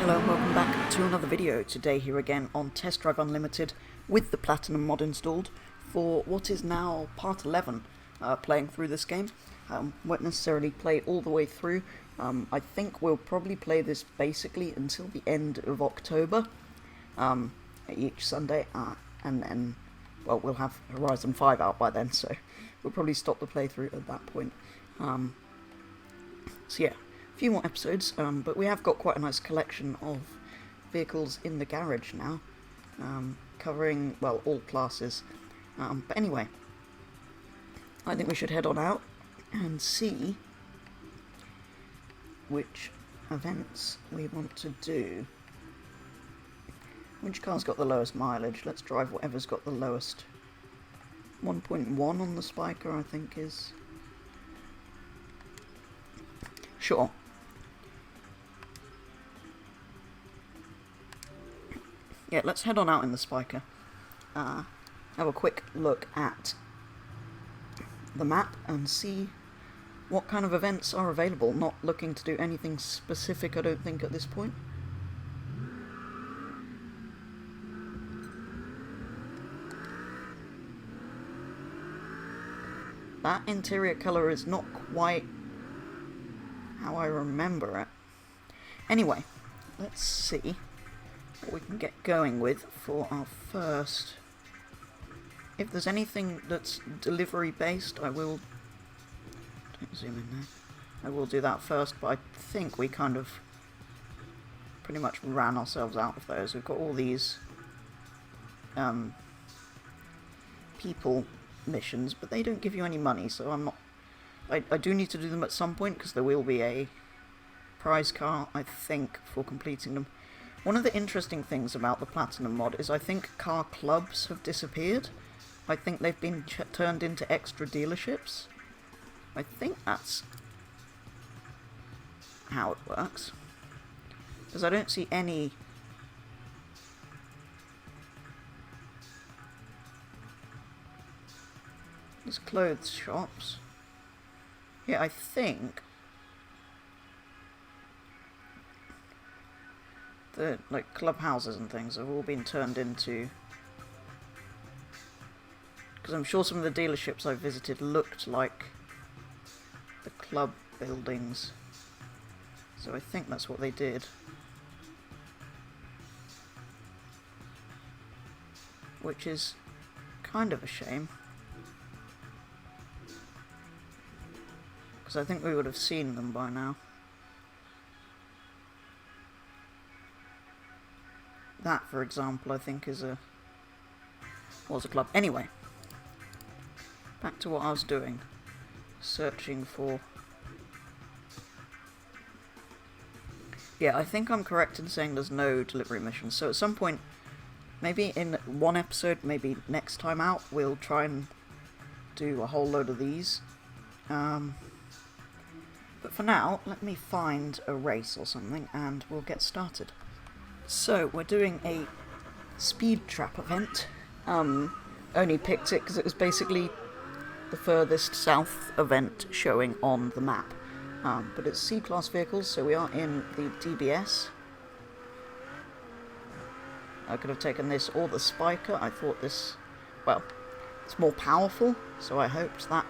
Hello and welcome back to another video. Today here again on Test Drive Unlimited with the Platinum mod installed for what is now part 11 playing through this game. Won't necessarily play all the way through. I think we'll probably play this basically until the end of October each Sunday, and then, well, we'll have Horizon 5 out by then, so we'll probably stop the playthrough at that point. So yeah, a few more episodes, but we have got quite a nice collection of vehicles in the garage now, covering, well, all classes. But anyway, I think we should head on out and see which events we want to do. Which car's got the lowest mileage? Let's drive whatever's got the lowest. 1.1 on the Spiker, I think, is... Sure. Yeah, let's head on out in the Spiker. Have a quick look at the map and see what kind of events are available. Not looking to do anything specific, I don't think, at this point. That interior colour is not quite how I remember it. Anyway, let's see what we can get going with for our first. If there's anything that's delivery based, I will... Don't zoom in there. I will do that first, but I think we kind of pretty much ran ourselves out of those. We've got all these people missions, but they don't give you any money, so I'm not... I do need to do them at some point, because there will be a prize car, I think, for completing them. One of the interesting things about the Platinum mod is I think car clubs have disappeared. I think they've been turned into extra dealerships. I think that's how it works. Because I don't see any... There's clothes shops. Yeah, I think the, like, clubhouses and things have all been turned into... Because I'm sure some of the dealerships I visited looked like the club buildings. So I think that's what they did. Which is kind of a shame. Because I think we would have seen them by now. That, for example, I think is a... was a club. Anyway. Back to what I was doing. Searching for... Yeah, I think I'm correct in saying there's no delivery missions. So at some point, maybe in one episode, maybe next time out, we'll try and do a whole load of these. But for now, let me find a race or something, and we'll get started. So, we're doing a speed trap event. Only picked it because it was basically the furthest south event showing on the map. But it's C-class vehicles, so we are in the DBS. I could have taken this or the Spiker. I thought this, well, it's more powerful, so I hoped that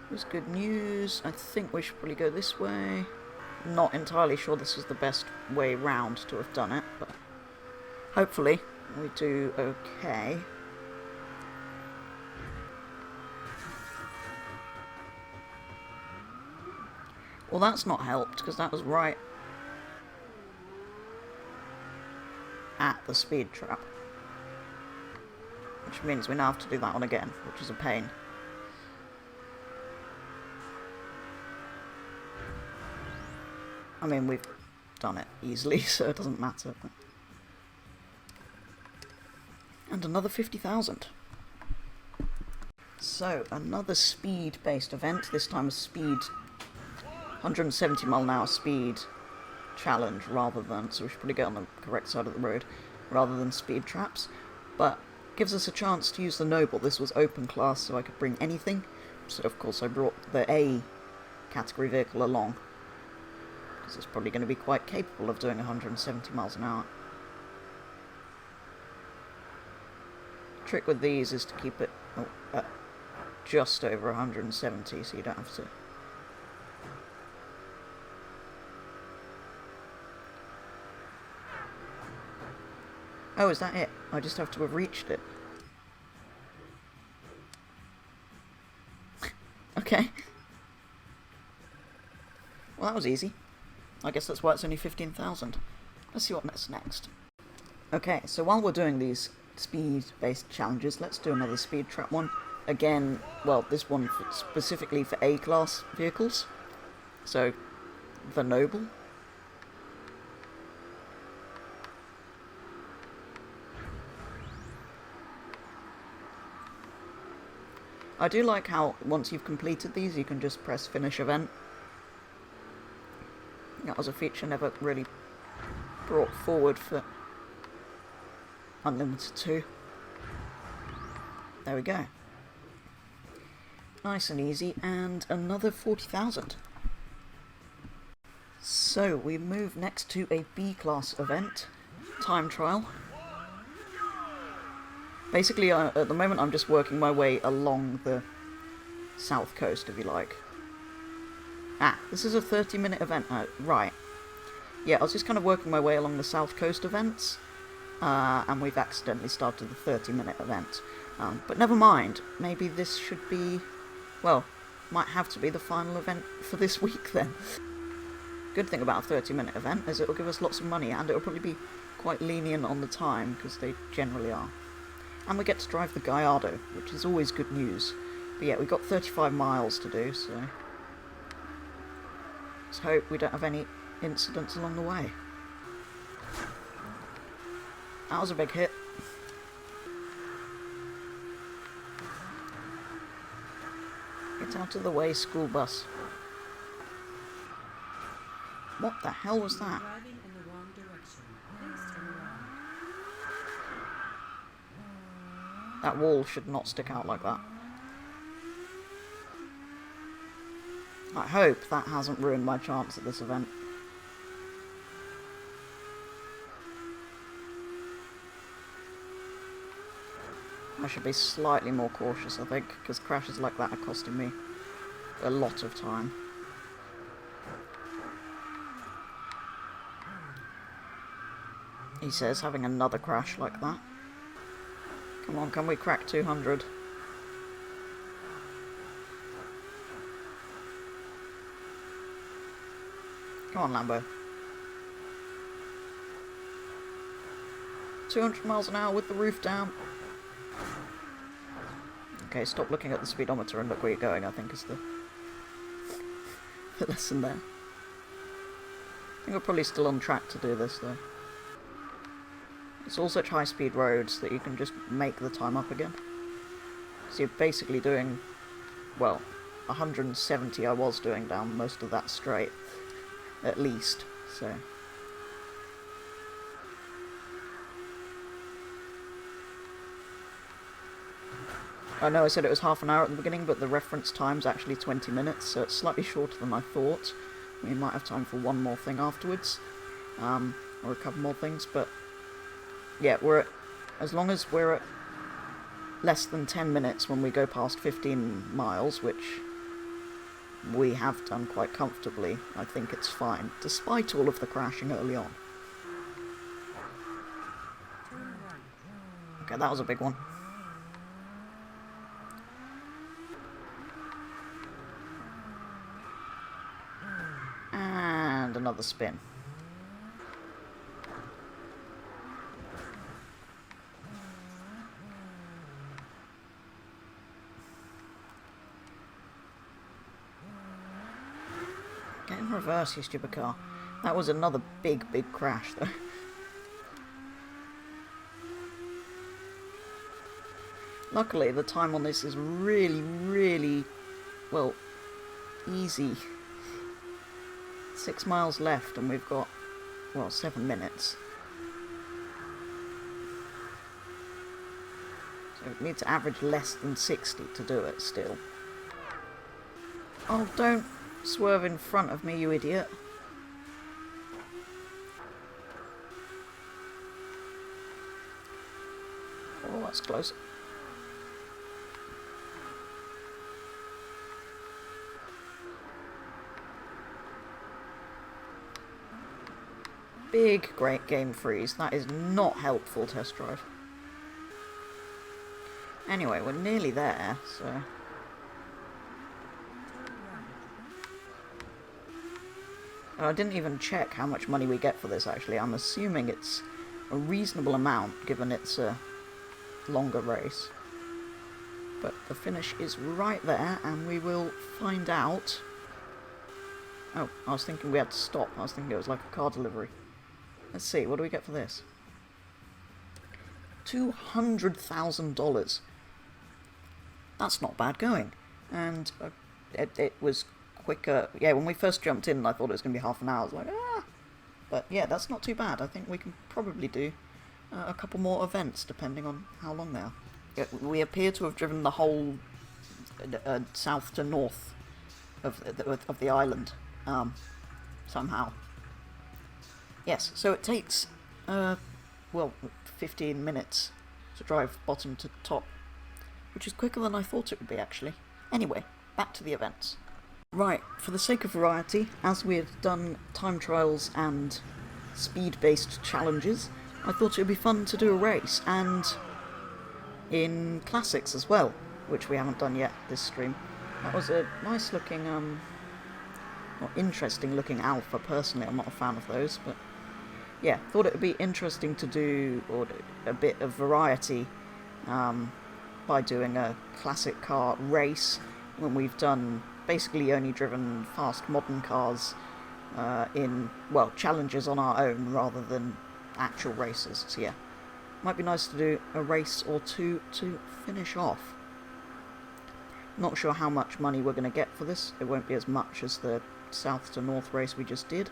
was good news. I think we should probably go this way. Not entirely sure this is the best way round to have done it, but hopefully we do okay. Well, that's not helped, because that was right at the speed trap. Which means we now have to do that one again, which is a pain. I mean, we've done it easily, so it doesn't matter. But... And another 50,000. So, another speed-based event, this time a speed... 170 mile an hour speed challenge rather than... So we should probably get on the correct side of the road, rather than speed traps. But gives us a chance to use the Noble. This was open class, so I could bring anything. So, of course, I brought the A category vehicle along. So it's probably going to be quite capable of doing 170 miles an hour. The trick with these is to keep it just over 170, so you don't have to... Oh, is that it? I just have to have reached it. Okay. Well, that was easy. I guess that's why it's only 15,000. Let's see what's next. Okay, so while we're doing these speed-based challenges, let's do another speed trap one. Again, well, this one specifically for A-class vehicles. So, the Noble. I do like how, once you've completed these, you can just press finish event. That was a feature never really brought forward for Unlimited 2. There we go. Nice and easy, and another 40,000. So, we move next to a B-class event, time trial. Basically, at the moment I'm just working my way along the south coast, if you like. Ah, this is a 30-minute event, right. Yeah, I was just kind of working my way along the south coast events, and we've accidentally started the 30-minute event. But never mind, maybe this should be, well, might have to be the final event for this week then. Good thing about a 30-minute event is it'll give us lots of money, and it'll probably be quite lenient on the time, because they generally are. And we get to drive the Gallardo, which is always good news. But yeah, we've got 35 miles to do, so... let's hope we don't have any incidents along the way. That was a big hit. Get out of the way, school bus. What the hell was that? That wall should not stick out like that. I hope that hasn't ruined my chance at this event. I should be slightly more cautious, I think, because crashes like that are costing me a lot of time. He says, having another crash like that. Come on, can we crack 200? Come on, Lambo. 200 miles an hour with the roof down. Okay, stop looking at the speedometer and look where you're going, I think is the lesson there. I think we're probably still on track to do this, though. It's all such high-speed roads that you can just make the time up again. So you're basically doing, well, 170 I was doing down most of that straight, at least, so... I know I said it was half an hour at the beginning, but the reference time's actually 20 minutes, so it's slightly shorter than I thought. We might have time for one more thing afterwards, or a couple more things, but... yeah, as long as we're at less than 10 minutes when we go past 15 miles, which we have done quite comfortably, I think it's fine, despite all of the crashing early on. Okay, that was a big one. And another spin. Get in reverse, you stupid car. That was another big crash, though. Luckily, the time on this is really, well, easy. 6 miles left, and we've got, well, 7 minutes. So we need to average less than 60 to do it, still. Oh, don't swerve in front of me, you idiot. that's close. Big great game freeze. That is not helpful, test drive. Anyway, we're nearly there, so... And I didn't even check how much money we get for this, actually. I'm assuming it's a reasonable amount, given it's a longer race. But the finish is right there, and we will find out... Oh, I was thinking we had to stop. I was thinking it was like a car delivery. Let's see, what do we get for this? $200,000. That's not bad going. And it was quicker. Yeah, when we first jumped in, I thought it was going to be half an hour. I was like, ah! But yeah, that's not too bad. I think we can probably do a couple more events, depending on how long they are. Yeah, we appear to have driven the whole south to north of the island, somehow. Yes, so it takes, well, 15 minutes to drive bottom to top, which is quicker than I thought it would be, actually. Anyway, back to the events. Right, for the sake of variety, as we had done time trials and speed-based challenges, I thought it would be fun to do a race, and in classics as well, which we haven't done yet this stream. That was a nice looking, or interesting looking alpha. Personally, I'm not a fan of those, but yeah, thought it would be interesting to do a bit of variety by doing a classic car race when we've done basically only driven fast modern cars in, well, challenges on our own rather than actual races. So yeah, might be nice to do a race or two to finish off. Not sure how much money we're going to get for this. It won't be as much as the south to north race we just did.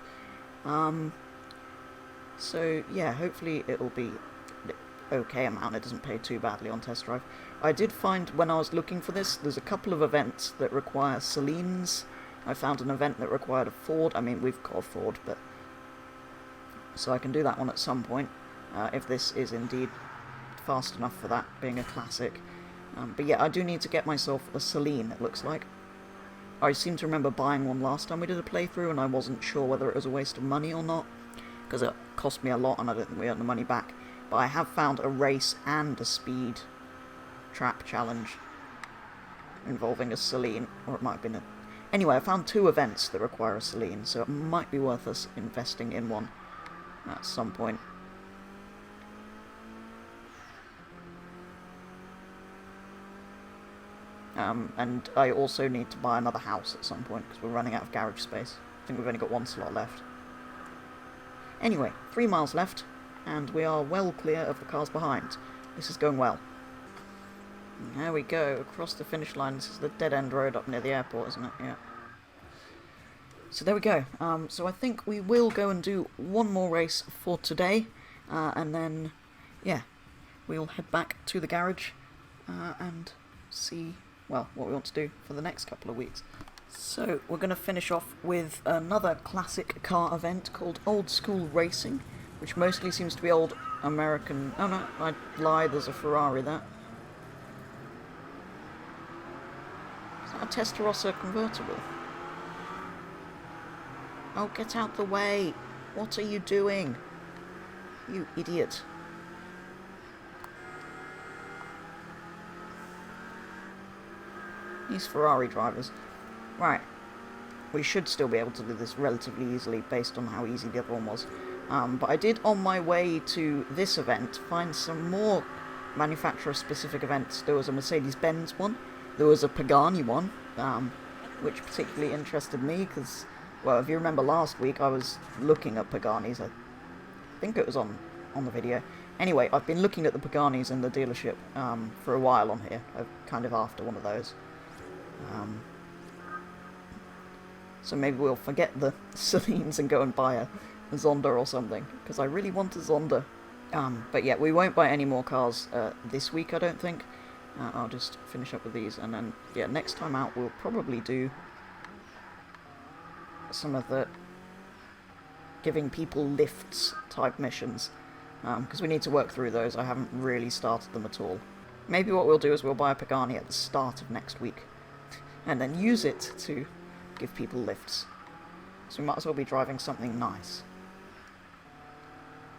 So yeah, hopefully it'll be okay amount. It doesn't pay too badly on test drive. I did find when I was looking for this, there's a couple of events that require Celine's. I found an event that required a Ford. I mean, we've got a Ford, but so I can do that one at some point if this is indeed fast enough for that, being a classic. But yeah, I do need to get myself a Celine, it looks like. I seem to remember buying one last time we did a playthrough, and I wasn't sure whether it was a waste of money or not, because it cost me a lot and I don't think we earned the money back. But I have found a race and a speed trap challenge involving a Celine, or it might have been a... Anyway, I found two events that require a Celine, so it might be worth us investing in one at some point. And I also need to buy another house at some point, because we're running out of garage space. I think we've only got one slot left. Anyway, 3 miles left, and we are well clear of the cars behind. This is going well. And there we go, across the finish line. This is the dead-end road up near the airport, isn't it? Yeah. So there we go. So I think we will go and do one more race for today, and then, yeah, we'll head back to the garage and see, well, what we want to do for the next couple of weeks. So we're going to finish off with another classic car event called Old School Racing, which mostly seems to be old American... Oh no, I lie, there's a Ferrari there. Is that a Testarossa convertible? Oh, get out the way! What are you doing? You idiot. These Ferrari drivers. Right. We should still be able to do this relatively easily based on how easy the other one was. But I did, on my way to this event, find some more manufacturer-specific events. There was a Mercedes-Benz one. There was a Pagani one, which particularly interested me because, well, if you remember last week, I was looking at Paganis. I think it was on the video. Anyway, I've been looking at the Paganis in the dealership for a while on here. I'm kind of after one of those. So maybe we'll forget the Celines and go and buy a Zonda or something, because I really want a Zonda. But yeah, we won't buy any more cars this week, I don't think. I'll just finish up with these, and then, yeah, next time out we'll probably do some of the giving people lifts type missions. because we need to work through those. I haven't really started them at all. Maybe what we'll do is we'll buy a Pagani at the start of next week, and then use it to give people lifts. So we might as well be driving something nice.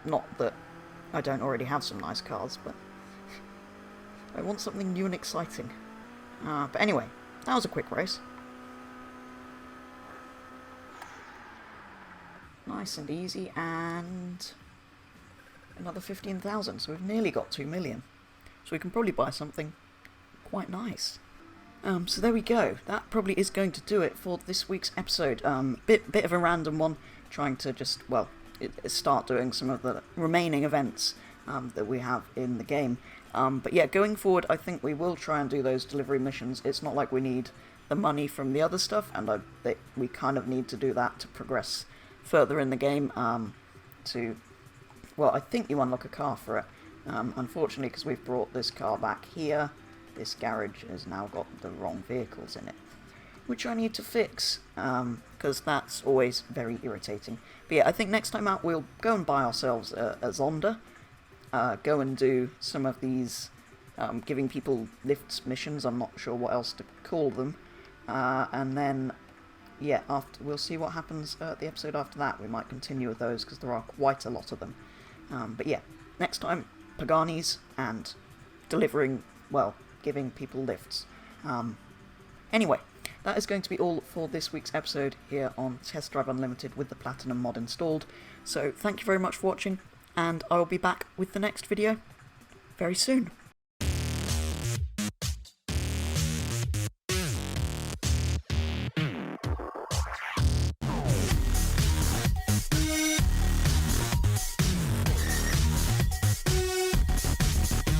Not that I don't already have some nice cars, but I want something new and exciting. But anyway, that was a quick race. Nice and easy, and another 15,000, so we've nearly got 2 million. So we can probably buy something quite nice. So there we go. That probably is going to do it for this week's episode. Bit of a random one, trying to just, well, start doing some of the remaining events that we have in the game. But yeah, going forward, I think we will try and do those delivery missions. It's not like we need the money from the other stuff, and we kind of need to do that to progress further in the game. Well, I think you unlock a car for it. Unfortunately, because we've brought this car back here, this garage has now got the wrong vehicles in it, which I need to fix, because that's always very irritating. But yeah, I think next time out we'll go and buy ourselves a Zonda, go and do some of these giving people lifts missions, I'm not sure what else to call them, and then, yeah, we'll see what happens the episode after that. We might continue with those, because there are quite a lot of them. But yeah, next time, Paganis and delivering, well, giving people lifts. Anyway, that is going to be all for this week's episode here on Test Drive Unlimited with the Platinum mod installed. So thank you very much for watching, and I will be back with the next video very soon.